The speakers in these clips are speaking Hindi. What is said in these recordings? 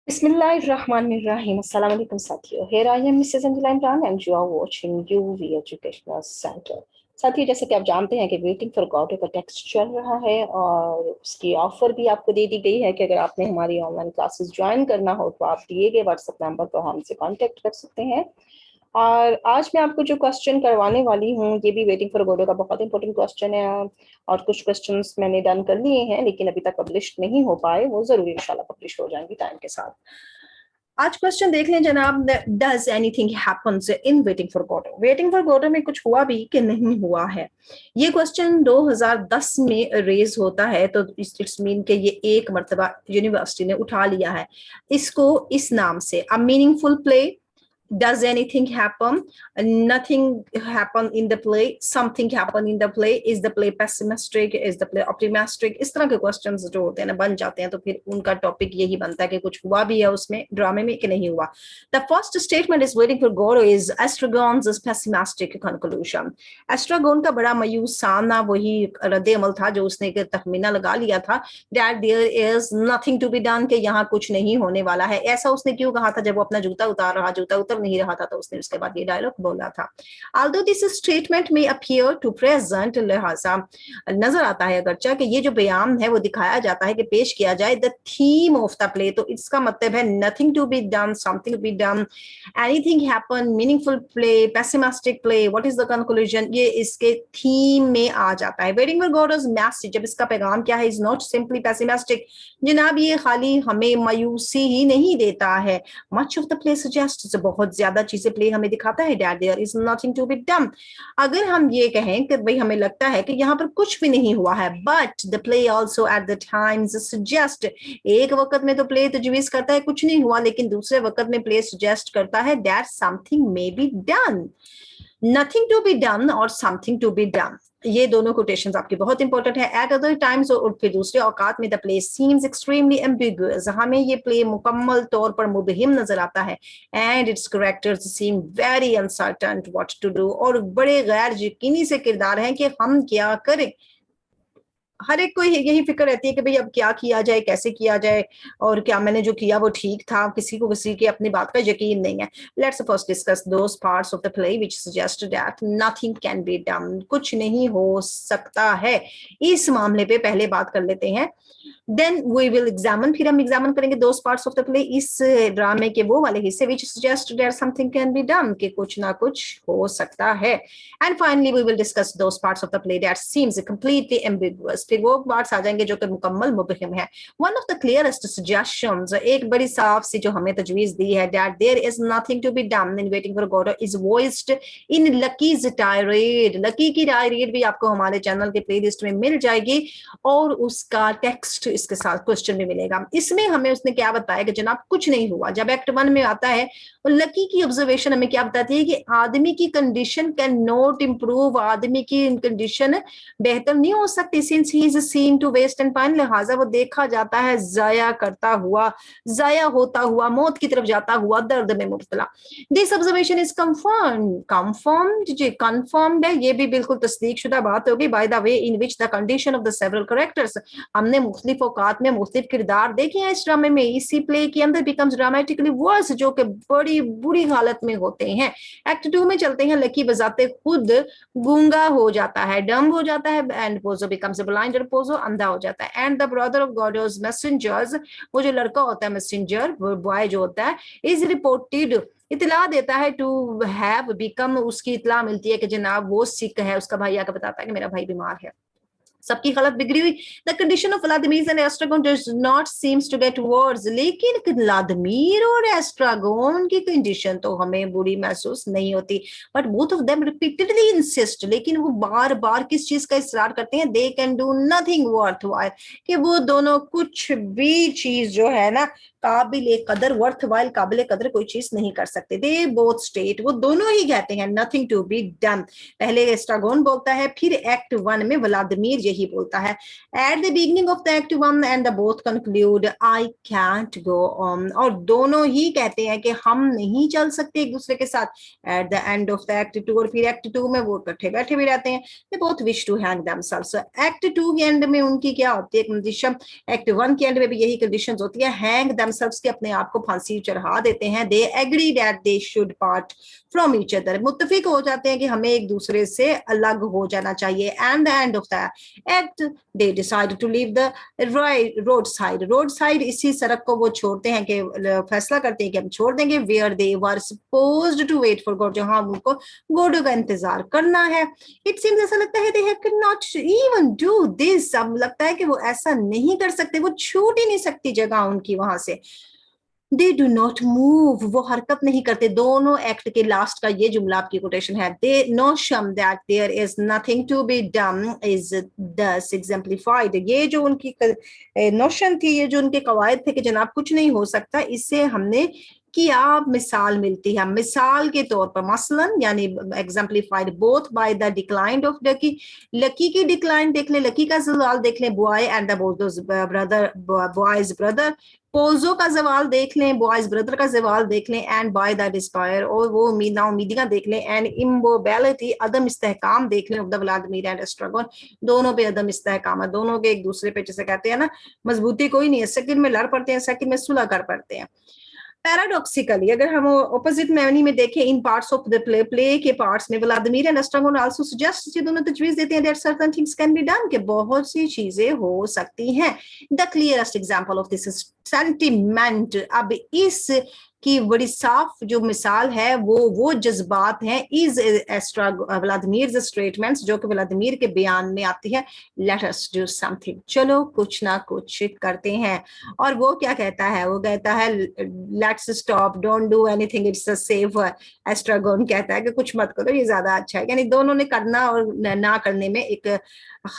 Bismillahirrahmanirrahim. Assalamu alaikum साथियों. Here I am Mrs. Angela Imran and you are watching UV Educational Center. साथियों, जैसे कि आप जानते हैं कि वेटिंग फॉर गॉडो का टेक्स्ट चल रहा है और उसकी ऑफर भी आपको दे दी गई है कि अगर आपने हमारी ऑनलाइन क्लासेस ज्वाइन करना हो तो आप दिए गए व्हाट्सएप नंबर पर हमसे कांटेक्ट कर सकते हैं। और आज मैं आपको जो क्वेश्चन करवाने वाली हूँ ये भी वेटिंग फॉर गोडो का बहुत इंपॉर्टेंट क्वेश्चन है। और कुछ क्वेश्चंस मैंने डन कर लिए हैं लेकिन अभी तक पब्लिश नहीं हो पाए, वो जरूर इंशाल्लाह पब्लिश हो जाएंगी टाइम के साथ। आज क्वेश्चन देख लें जनाब, does anything happens in waiting for Godot. Waiting for Godot में कुछ हुआ भी कि नहीं हुआ है। ये क्वेश्चन 2010 में रेज होता है, तो इट्स मीन कि ये एक मर्तबा यूनिवर्सिटी ने उठा लिया है इसको इस नाम से, a meaningful play, does anything happen, nothing happen in the play, something happen in the play, is the play pessimistic, is the play optimistic। इस तरह के क्वेश्चंस जो होते हैं ना बन जाते हैं, तो फिर उनका टॉपिक यही बनता है कि कुछ हुआ भी है उसमें ड्रामे में कि नहीं हुआ। The first statement is waiting for Godot is Estragon's pessimistic conclusion। Estragon का बड़ा मायूसाना वही रद्द अमल था जो उसने तखमीना लगा लिया था, that there is nothing to be done, कि यहाँ कुछ नहीं होने वाला है। ऐसा उसने क्यों कहा था? जब वो अपना जूता उतार रहा, जूता उतर नहीं रहा था, तो उसने उसके बाद ये डायलॉग बोला था। Although this statement may appear to present, लिहाजा नजर आता है अगरचा कि ये जो बयान है वो दिखाया जाता है कि पेश किया जाए the theme of the play, तो इसका मतलब है nothing to be done, something to be done, anything happen, meaningful play, pessimistic play, what is the conclusion, ये इसके थीम में आ जाता है। Waiting for Godot's message, जब इसका पैगाम क्या है, is not simply pessimistic, जनाब ये खाली हमें मायूसी ही नहीं देता है। Much of the play suggests, बहुत ज्यादा चीजें प्ले हमें दिखाता है that there is nothing to be done। अगर हम ये कहें कि भाई हमें लगता है कि यहाँ पर कुछ भी नहीं हुआ है, but the play also at the times suggest, एक वक्त में तो प्ले तजवीज करता है कुछ नहीं हुआ, लेकिन दूसरे वक्त में प्ले suggest करता है that something may be done। nothing to be done और something to be done, ये दोनों कोटेशंस आपकी बहुत इंपॉर्टेंट है। एट अदर टाइम्स, और फिर दूसरे औकात में the play seems extremely ambiguous, हमें ये प्ले मुकम्मल तौर पर मुबहिम नजर आता है। And its characters seem very uncertain what to do, और बड़े गैर यकीनी से किरदार हैं कि हम क्या करें। हर एक को यही फिक्र रहती है कि भाई अब क्या किया जाए, कैसे किया जाए, और क्या मैंने जो किया वो ठीक था। किसी को किसी की अपनी बात का यकीन नहीं है। Let's first discuss those parts of the play which suggest that nothing can be done, कुछ नहीं हो सकता है। इस मामले पे पहले बात कर लेते हैं, देन वी विल एग्जामिन, फिर हम एग्जामिन करेंगे those parts of the play, इस ड्रामे के वो वाले हिस्से which suggest that something can be done, कि कुछ ना कुछ हो सकता है। And finally we will discuss those parts of the play that seems completely ambiguous, फिर वो पार्ट्स आ जाएंगे जो कि मुकम्मल मुबहिम है। One of the clearest suggestions, एक बड़ी साफ सी जो हमें तजवीज दी है, that there is nothing to be done in waiting for Godot is voiced in Lucky's tirade. Lucky की टायरेड भी आपको हमारे चैनल के प्लेलिस्ट में मिल जाएगी और उसका टेक्स्ट इसके साथ क्वेश्चन भी मिलेगा। इसमें हमें उसने क्या बताया कि जनाब कुछ नहीं हुआ। जब एक्ट 1 में आता है और लकी की ऑब्जर्वेशन हमें क्या बताती है कि आदमी की कंडीशन कैन नॉट इम्प्रूव, आदमी की कंडीशन बेहतर नहीं हो सकती since he is seen to waste and pine, लिहाजा वो देखा जाता है जाया करता हुआ, जाया होता हुआ, मौत की तरफ जाता हुआ, दर्द में मुब्तला। दिस ऑब्जर्वेशन इज कंफर्म्ड है, ये भी बिल्कुल तस्दीक शुदा बात होगी। By the way in which the condition of the several characters, हमने मुख्तलिफ औकात में मुख्तलिफ किरदार देखे हैं इस ड्रामे में, इसी प्ले के अंदर बिकम्स ड्रामेटिकली वर्स, जो कि बड़ी बुरी हालत में होते हैं। एक्ट 2 में चलते हैं, लकी बजाते खुद गूंगा हो जाता है, डम्ब हो जाता है, एंड पोजो बिकम्स ब्लाइंड, और पोजो अंधा हो जाता है। And the brother of Godot's messengers, वो जो लड़का होता है मैसेंजर, वो बॉय जो होता है, इज रिपोर्टेड, इतला देता है, टू हैव बिकम, उसकी इतला मिलती है कि जनाब वो सिक है, उसका भाई आकर बताता है कि मेरा भाई बीमार है, सबकी हालत बिगड़ी हुई। The condition of Vladimir and Estragon does not seems to get worse, लेकिन व्लादिमीर और एस्ट्रागोन की कंडीशन तो हमें बुरी महसूस नहीं होती। But both of them repeatedly insist, लेकिन वो बार बार किस चीज का इसरार करते हैं, they can do nothing worthwhile, कि वो दोनों कुछ भी चीज जो है ना काबिल कदर, वर्थवाइल काबिल कदर कोई चीज नहीं कर सकते। दे बोथ स्टेट, वो दोनों ही कहते हैं नथिंग टू बी डन। पहले एस्ट्रागोन बोलता है, फिर एक्ट 1 में व्लादिमीर यही यही बोलता है at the beginning of the act 1 and the both conclude I can't go on, और दोनों ही कहते हैं कि हम नहीं चल सकते एक दूसरे के साथ eight the end of the act 2, और फिर एक्ट 2 में वो इकट्ठे बैठे भी रहते हैं। They both wish to hang themselves. Act 2 के एंड में उनकी क्या होती है कंडीशन, एक्ट 1 के एंड में भी यही कंडीशन होती है, हैंग देमसेल्व्स के अपने आप को फांसी चढ़ा देते हैं। They agree that they should part from each other, मुत्तफिक हो जाते हैं कि हमें एक दूसरे से अलग हो जाना चाहिए। And the end of the act they decide to leave the road side, road side इसी सड़क को वो छोड़ते हैं कि फैसला करते हैं कि हम छोड़ देंगे। Where they were supposed to wait for God, जहां उनको गॉड का इंतजार करना है। इट सीम्स, ऐसा लगता है they can not even do this, अब लगता है कि वो ऐसा नहीं कर सकते, वो छूट ही नहीं सकती जगह उनकी वहां से। दे डू नॉट मूव, वो हरकत नहीं करते। दोनों एक्ट के लास्ट का ये जुमला आपकी कोटेशन है, the notion that there is nothing to be done is thus exemplified. ये जो उनकी नोशन थी, ये जो उनके कवायद थे कि जनाब कुछ नहीं हो सकता, इससे हमने क्या मिसाल मिलती है। मिसाल के तौर पर मसलन यानी exemplified both by the decline of lucky, lucky की डिक्लाइन देख ले, लकी का जवाल देख ले, boy and the brother, boys brother, Pozzo का जवाल देख लें, बॉयज ब्रदर का जवाल देख लें, एंड बाय द डिस्पायर, और वो उम्मीदियां देख लें, एंड इम्बोबेलिटी अदम इस्तेहकाम देख लें of the Vladimir and Estragon, दोनों पे अदम इस्तेहकाम है, दोनों के एक दूसरे पे जैसे कहते हैं ना मजबूती कोई नहीं है, सेकंड में लड़ पड़ते हैं, सेकंड में सुलह कर पड़ते हैं। पैराडॉक्सिकली अगर हम ऑपोजिट मैनी में देखें, इन पार्ट्स ऑफ द प्ले के पार्ट्स में Vladimir and Estragon also suggest, ये दोनों तजवीज देते हैं that certain things can be done, कि बहुत सी चीजें हो सकती हैं। The clearest example of this sentiment, अब इस की बड़ी साफ जो मिसाल है वो जज्बात हैं इज एस्ट्रा व्लादिमीर स्टेटमेंट्स, जो कि व्लादिमीर के बयान में आती है, लेट अस डू समथिंग, चलो कुछ ना कुछ करते हैं। और वो क्या कहता है, वो कहता है let's stop, don't do anything, it's a safe. Estragon कहता है कि कुछ मत करो, ये ज्यादा अच्छा है। यानी दोनों ने करना और ना करने में एक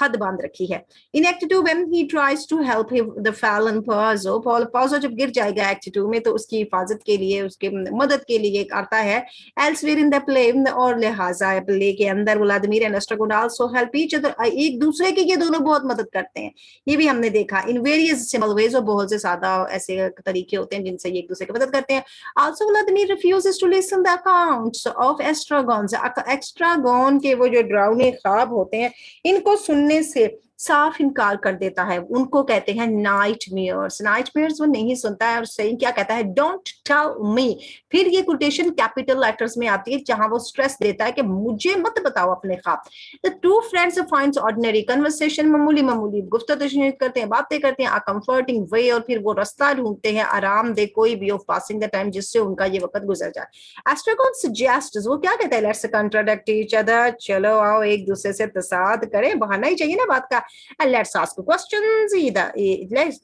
हद बांध रखी है। In act 2 when he tries to help the fallen Pozzo, Pozzo जब गिर जाएगा एक्ट 2 में तो उसकी हिफाजत के लिए, उसके मदद के लिए आता है। एल्सवेयर इन द प्ले, और लिहाजा प्ले के अंदर Vladimir and Estragon also help each other, एक दूसरे की ये दोनों बहुत मदद करते हैं, ये भी हमने देखा। इन वेरियस सिंपल वेज, और बहुत से सादा ऐसे तरीके होते हैं जिनसे ये एक दूसरे की मदद करते हैं। Also Vladimir refuses to listen the accounts of Estragon, Estragon के वो जो डरावने ख्वाब होते हैं इनको सुनने से साफ इनकार कर देता है, उनको कहते हैं नाइटमेयर्स। नाइटमेयर्स वो नहीं सुनता है, और सही क्या कहता है, डोंट टेल मी। फिर ये कोटेशन कैपिटल लेटर्स में आती है जहां वो स्ट्रेस देता है कि मुझे मत बताओ अपने ख्वाब। The two friends finds ordinary conversation, मामूली मामूली गुफ्तगू करते हैं, बातें करते हैं, अ कंफर्टिंग वे, और फिर वो रास्ता ढूंढते हैं आरामदेह कोई भी ऑफ पासिंग द टाइम, जिससे उनका ये वक्त गुजर जाए। एस्ट्रागोन सजेस्ट्स, वो क्या कहता है, लेट्स कंट्राडिक्ट ईच अदर, चलो आओ एक दूसरे से तसाद करें, बहाना ही चाहिए ना बात का। And let's ask questions,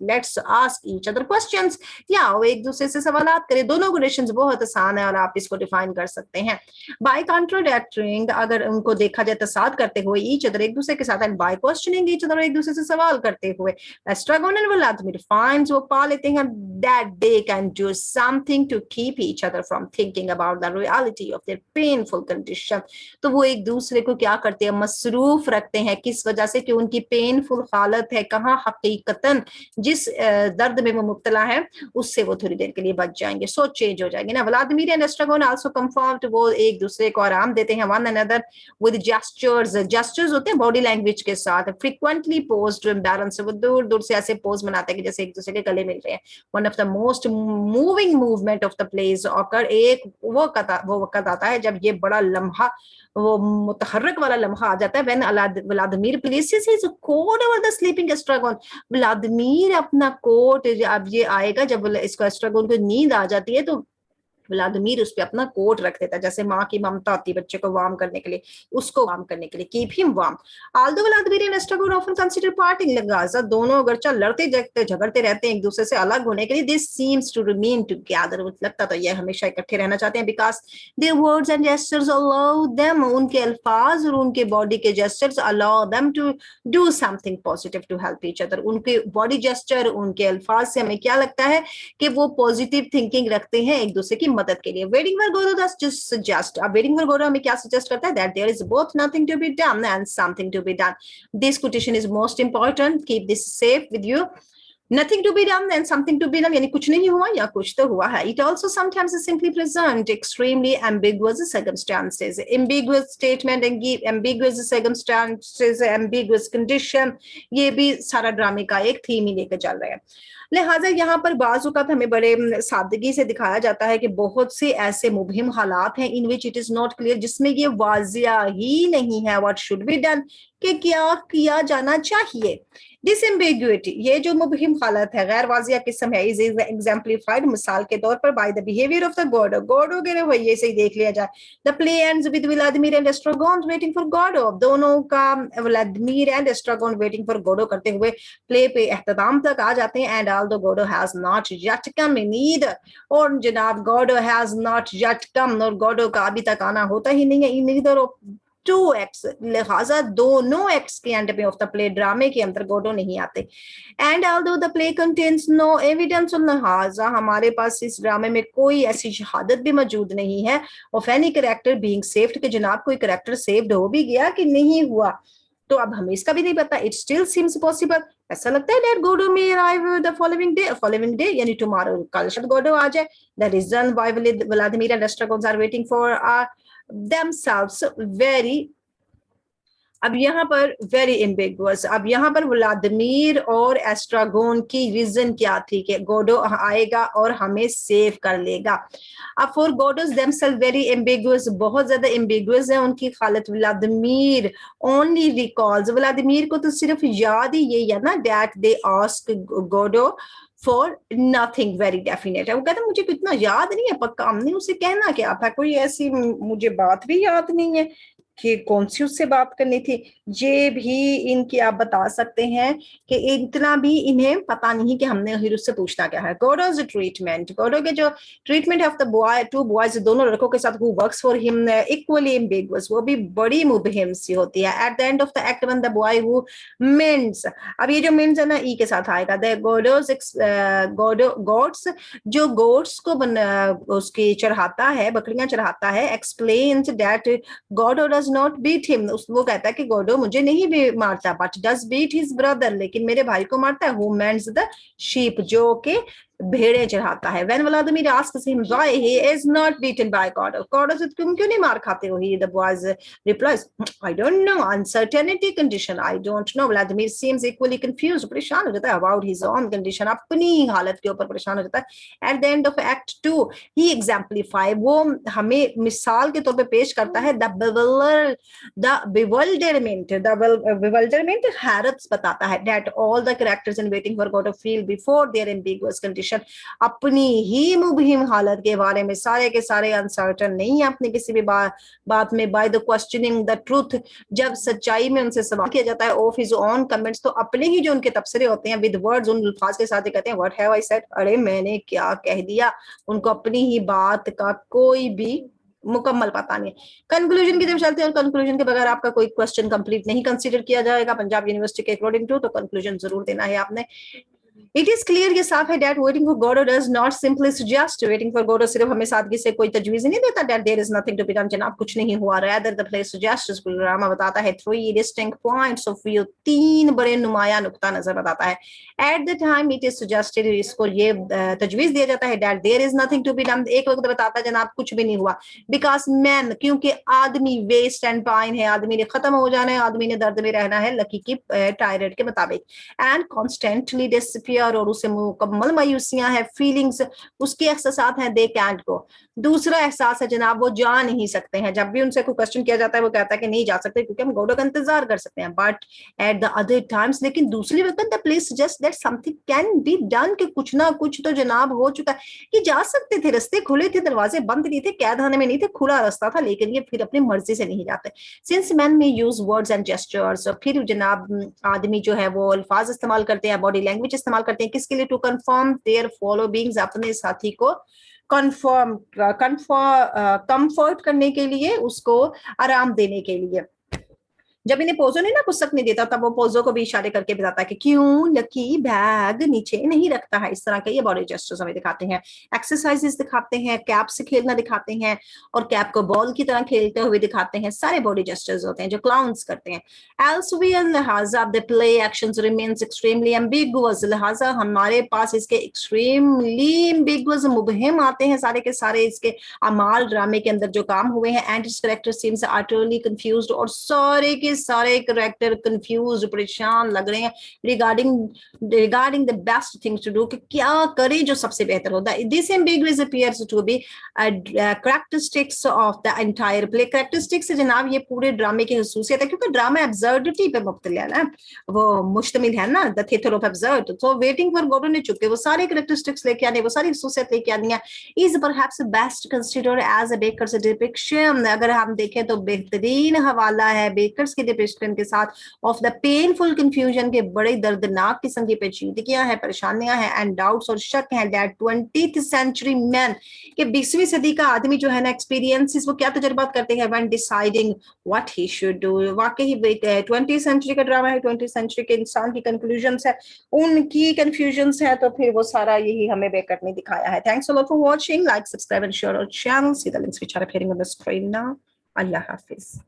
let's ask each other questions, या वो एक दूसरे से सवालात करें। दोनों कोटेशंस बहुत आसान है और आप इसको डिफाइन कर सकते हैं। बाय कॉन्ट्राडिक्टिंग, अगर उनको देखा जाए तसाद करते हुए, ईच अदर एक दूसरे के साथ, and by questioning each other एक दूसरे से सवाल करते हुए, एस्ट्रागोन एंड व्लादिमीर फाइंड्स, वो पा लेते हैं that they can do something to keep each other from thinking about the reality of their painful condition। तो वो एक दूसरे को क्या करते हैं, मसरूफ रखते हैं, किस वजह से कि उनकी पेनफुल हालत है, कहाँ हकीकतन जिस दर्द में वो मुब्तला है उससे वो थोड़ी देर के लिए बच जाएंगे, सोच चेंज हो जाएगी ना। Vladimir and Estragon also comfort, वो एक दूसरे को आराम देते हैं, one another with gestures, gestures होते हैं बॉडी लैंग्वेज के साथ, फ्रीक्वेंटली पोज टू एम्बैलेंस, वो दूर दूर से ऐसे पोज बनाते हैं कि जैसे एक दूसरे के गले मिल रहे हैं। One of the most moving movement of the plays occur, एक वो वक्त आता है जब ये बड़ा लम्हा, वो मुतहर्रिक वाला लम्हा आ जाता है, when Vladimir places his coat over the sleeping Estragon, Vladimir अपना कोट, अब ये आएगा जब इसको एस्ट्रागोन को नींद आ जाती है तो व्लादिमीर उस पे अपना कोट रख देता है, जैसे माँ की ममता होती है बच्चे को वार्म करने के लिए, उसको वार्म करने के लिए, keep him warm. Although Vladimir and Estragon often consider parting लगाजा, दोनों अगरचे लड़ते झगड़ते रहते हैं एक दूसरे से अलग होने के लिए, this seems to remain together, लगता तो ये हमेशा इकट्ठे रहना चाहते हैं, because their words and gestures allow them, उनके अल्फाज और उनके बॉडी के gestures allow them to do something positive to help each other. उनके बॉडी जेस्चर, उनके अल्फाज से हमें क्या लगता है कि वो पॉजिटिव थिंकिंग रखते हैं, एक दूसरे की मदद के लिए। Waiting for Godot does just suggest, अब वेटिंग फॉर गोडो हमें क्या सजेस्ट करता है? That there is both nothing to be done and something to be done. This quotation is most important, keep this safe with you. Nothing to be done and something to be done, यानी कुछ नहीं हुआ या कुछ तो हुआ है। It also sometimes is simply present extremely ambiguous circumstances, ambiguous statement and ambiguous circumstances, ambiguous condition, ये भी सारा ड्रामे का एक थीम ही लेकर चल रहा है। लिहाजा यहाँ पर बाज़ औक़ात हमें बड़े सादगी से दिखाया जाता है कि बहुत से ऐसे मुबहिम हालात हैं in which it is not clear, जिसमें ये वाजिया ही नहीं है व्हाट शुड बी डन, कि क्या किया जाना चाहिए। डिसएम्बिग्युइटी, ये जो मुबहिम हालत है, गैर वाजिया किस्म है, इज एग्जाम्पलीफाइड मिसाल के तौर पर by the behaviour of the Godot. Godot के रवैये से ही देख लिया जाए। The play ends with Vladimir and Estragon waiting for Godot, दोनों का Vladimir and Estragon waiting for Godot करते हुए प्ले पे इख्तिताम तक आ जाते हैं। And although Godot has not yet come in either, और जनाब Godot has not yet come, और गोडो का अभी तक आना होता ही नहीं है इन ईदर ऑफ 2 acts, लिहाजा दोनों एक्ट्स के एंड पे ऑफ द प्ले, ड्रामे के अंदर गोडो नहीं आते। And although the play contains no evidence, लिहाजा हमारे पास इस ड्रामे में कोई ऐसी शहादत भी मौजूद नहीं है of any character being saved, कि जनाब कोई कैरेक्टर सेव्ड हो भी गया कि नहीं हुआ, तो अब हमें इसका भी नहीं पता। इट स्टिल सीम्स पॉसिबल, ऐसा लगता है that Godot may arrive the following day, यानी टुमारो, कल शायद गोडो आ जाए। The reason why Vladimir and Estragon are waiting for themselves very, अब यहाँ पर वेरी एम्बिगुअस, अब यहाँ पर व्लादिमीर और एस्ट्रागोन की रीजन क्या थी कि गोडो आएगा और हमें सेव कर लेगा। अब फॉर गोडोज देमसेल्फ वेरी एम्बिगुअस, बहुत ज्यादा एम्बिगुअस है उनकी हालत। व्लादिमीर ओनली रिकॉल्स, व्लादिमीर को तो सिर्फ याद ही यही है ना, that they ask Godot for nothing very definite है। वो कहता है मुझे कितना याद नहीं है पक्का, हमने उसे कहना क्या था, कोई ऐसी मुझे बात भी याद नहीं है कि कौन सी उससे बात करनी थी। ये भी इनकी आप बता सकते हैं कि इतना भी इन्हें पता नहीं कि हमने हीरो से पूछना क्या है। गोडोज ट्रीटमेंट, गोडो के जो treatment of the boy, 2 boys, दोनों लड़कों के साथ who works for him equally ambiguous, वो भी बड़ी मुबहिम सी होती है। At the end of the act one the boy who minds, अब ये जो मेंस है ना ई के साथ आएगा। द गोडोज गोड्स, जो गोड्स को उसकी चढ़ाता है, बकरियां चढ़ाता है, explains that Godot does not beat him, वो कहता है कि गोडो मुझे नहीं भी मारता, but does beat his brother, लेकिन मेरे भाई को मारता है। हु मेंड्स द शीप, जो के भेड़े चढ़ाता है। When Vladimir asks him why he is not beaten by Godo, Godo से तुम क्यों नहीं मार खाते हो? He, the boy replies, I don't know, uncertainty condition, I don't know. Vladimir seems equally confused, परेशान हो जाता है about his own condition, अपनी हालत के ऊपर परेशान हो जाता है। At the end of Act 2, he exemplify, वो हमें मिसाल के तौर पे पेश करता है bewilderment, हैरत बताता है, that all the characters in Waiting for Godot feel before their ambiguous condition, अपनी ही मुबहिम हालत के बारे में सारे के सारे अनसर्टन नहीं है अपनी किसी भी बात में। By the questioning the truth, जब सच्चाई में उनसे सवाल किया जाता है ऑफ हिज ओन कमेंट्स, तो अपने ही जो उनके तबसरे होते हैं विद वर्ड्स, उन अल्फाज के साथ ही कहते हैं व्हाट हैव आई सेड, अरे मैंने क्या कह दिया। उनको अपनी ही बात का कोई भी मुकम्मल पता नहीं। कंक्लूजन की तरफ चलते हैं, और कंक्लूजन के बगैर आपका कोई क्वेश्चन कंप्लीट नहीं कंसीडर किया जाएगा पंजाब यूनिवर्सिटी के अकॉर्डिंग टू, तो कंक्लूजन जरूर देना है आपने। It is clear, ये साफ है, that waiting for Godot does not simply suggest, waiting for Godot सिर्फ हमें सादगी से कोई तजवीज़ नहीं देता that there is nothing to be done, जनाब कुछ नहीं हुआ। rather the play suggests, drama बताता है 3 distinct points of view, 3 बड़े नुमाया नुक्ता नजर बताता है। At the time it is suggested, इसको ये तजवीज़ दिया जाता है that there is nothing to be done, एक वक्त बताता है जनाब कुछ भी नहीं हुआ। because man, क्योंकि आदमी waste and pine है, आदमी ने खत्म हो जाना है, आदमी ने दर्द में रहना है लकी की टायरेट के मुताबिक। and constantly disappear, और उसे मुकम्मल मायूसियां है, फीलिंग्स उसके एहसासात हैं, दे कैंट गो। दूसरा एहसास है जनाब वो जा नहीं सकते हैं, जब भी उनसे कोई क्वेश्चन किया जाता है वो कहता है कि नहीं जा सकते क्योंकि हम गोडो का इंतजार कर सकते हैं। But at the other times, लेकिन दूसरी वक्त the place suggest that something can be done, कि कुछ ना कुछ तो जनाब हो चुका है, कि जा सकते थे, रास्ते खुले थे, दरवाजे बंद नहीं थे, कैद खाने में नहीं थे, खुला रास्ता था, लेकिन ये फिर अपनी मर्जी से नहीं जाते। सिंस मैन में यूज वर्ड्स एंड जेस्चर्स, फिर जनाब आदमी जो है वो अल्फाज इस्तेमाल करते हैं, बॉडी लैंग्वेज इस्तेमाल करते हैं, किसके लिए? To confirm their fellow beings, अपने साथी को कंफर्ट करने के लिए, उसको आराम देने के लिए। जब इन्हें पोजो ने ना पुस्तक नहीं देता तब वो पोजो को भी इशारे करके बताता है कि क्यों लकी बैग नीचे नहीं रखता है। इस तरह के ये बॉडी जेस्चर्स हमें दिखाते हैं, एक्सरसाइजेस दिखाते हैं, कैप से खेलना दिखाते हैं और कैप को बॉल की तरह खेलते हुए दिखाते हैं। सारे बॉडी जेस्चर्स होते हैं जो क्लाउन्स करते हैं। एल्सवियर लिहाजा the play actions remains extremely ambiguous, लिहाजा हमारे पास इसके एक्सट्रीमली एम्बिगुअस मुबहिम आते हैं सारे के सारे इसके अमाल ड्रामे के अंदर जो काम हुए हैं। एंड इस करेक्टर सीम्स अटरली कंफ्यूज्ड, और सारे के सारे करेक्टर कंफ्यूज परेशान लग रहे हैं regarding the best things to do, कि क्या करें जो सबसे बेहतर होता है। This ambiguous appears to be characteristics of the entire play. Characteristics जनाब ये पूरे ड्रामे की खसूसियत है, क्योंकि ड्रामा एब्सर्डिटी पे मुब्तला है ना, वो मुश्तमिल है ना, द थिएटर ऑफ एब्सर्ड। तो वेटिंग फॉर गॉडो ने चुके वो सारे कैरेक्टरिस्टिक्स लेके आने, वो सारी खसूसियत लेके आनी है। Is perhaps best considered as a Beckett's depiction, अगर हम देखें तो बेहतरीन हवाला है बेकर्स के डिपिक्शन के साथ ऑफ द पेनफुल कंफ्यूजन के, बड़े दर्दनाक किस्म की पेचीदगियां हैं, परेशानियां हैं एंड डाउट्स और शक हैं दैट 20th सेंचुरी मैन, के 20वीं सदी का आदमी जो है ना, एक्सपीरियंसेस वो क्या तजुर्बात करते हैं when deciding what he should do. वाकई 20th सेंचुरी का ड्रामा है, 20th सेंचुरी के इंसान की कंक्लूजन्स है, उनकी कंफ्यूजन्स है, तो फिर वो सारा यही हमें बेकट ने दिखाया है। Thanks a lot for watching, like, subscribe and share our channel. See the links which are appearing on the screen now. Allah Hafiz.